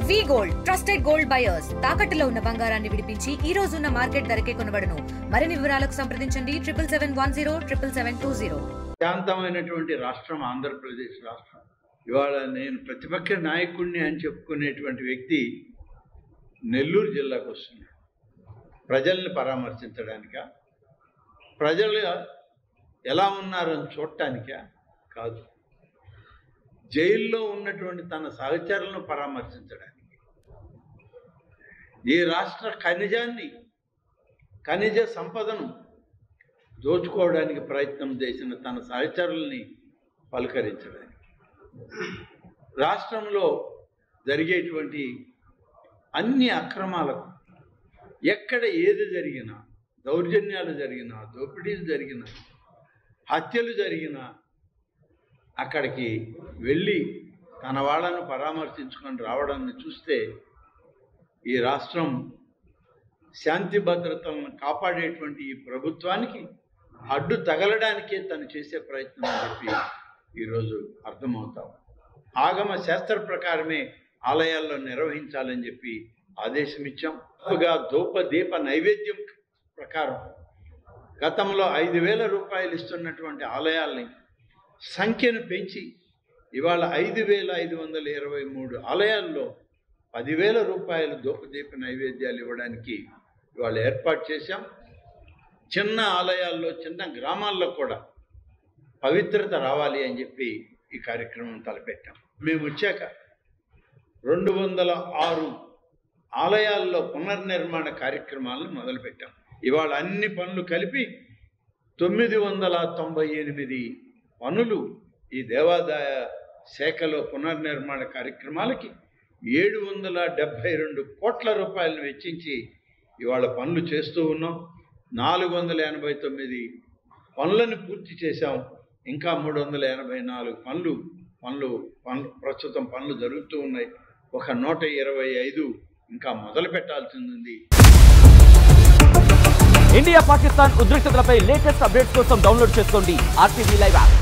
వి gold trusted gold buyers తాకట్టులో ఉన్న బంగారాన్ని విడిపించి ఈ రోజు ఉన్న మార్కెట్ ధరకే కొనబడును. మరిన్ని వివరాలకు సంప్రదించండి 77107720. శాంతమైనటువంటి రాష్ట్రం ఆంధ్రప్రదేశ్ రాష్ట్రం. ఇవాళ నేను ప్రతిపక్ష నాయకుడిని అని చెప్పుకునేటువంటి వ్యక్తి నెల్లూరు జిల్లాకు వస్తున్నాడు. ప్రజల్ని పరామర్శించడానికా, ప్రజలు ఎలా ఉన్నారని చూడటానికా కాదు, జైల్లో ఉన్నటువంటి తన సహచరులను పరామర్శించడానికి. ఈ రాష్ట్ర ఖనిజ సంపదను దోచుకోవడానికి ప్రయత్నం చేసిన తన సహచరుల్ని పలకరించడానికి. రాష్ట్రంలో జరిగేటువంటి అన్ని అక్రమాలకు, ఎక్కడ ఏది జరిగినా, దౌర్జన్యాలు జరిగినా, దోపిడీలు జరిగినా, హత్యలు జరిగినా అక్కడికి వెళ్ళి తన వాళ్ళను పరామర్శించుకొని రావడాన్ని చూస్తే ఈ రాష్ట్రం శాంతి భద్రతలను కాపాడేటువంటి ఈ ప్రభుత్వానికి అడ్డు తగలడానికే తను చేసే ప్రయత్నం అని చెప్పి ఈరోజు అర్థమవుతాం. ఆగమ శాస్త్ర ప్రకారమే ఆలయాల్లో నిర్వహించాలని చెప్పి ఆదేశం ఇచ్చాం. ధూపదీప నైవేద్యం ప్రకారం గతంలో 5,000 రూపాయలు ఇస్తున్నటువంటి ఆలయాల్ని సంఖ్యను పెంచి ఇవాళ 5,523 ఆలయాల్లో 10,000 రూపాయలు ధూపదీప నైవేద్యాలు ఇవ్వడానికి ఇవాళ ఏర్పాటు చేశాం. చిన్న ఆలయాల్లో, చిన్న గ్రామాల్లో కూడా పవిత్రత రావాలి అని చెప్పి ఈ కార్యక్రమం తలపెట్టాం. మేము వచ్చాక 206 ఆలయాల్లో పునర్నిర్మాణ కార్యక్రమాలను మొదలుపెట్టాం. ఇవాళ అన్ని పనులు కలిపి 998 పనులు ఈ దేవాదాయ శాఖలో పునర్నిర్మాణ కార్యక్రమాలకి 772 కోట్ల రూపాయలను వెచ్చించి ఇవాళ పనులు చేస్తూ ఉన్నాం. 489 పనులను పూర్తి చేశాం. ఇంకా 384 పనులు ప్రస్తుతం పనులు జరుగుతూ ఉన్నాయి. ఒక 125 ఇంకా మొదలు పెట్టాల్సింది ఉంది. ఇండియా పాకిస్తాన్ ఉద్రిక్తతలపై లేటెస్ట్ అప్డేట్స్ కోసం డౌన్లోడ్ చేసుకోండి RTV లైవ్ యాప్.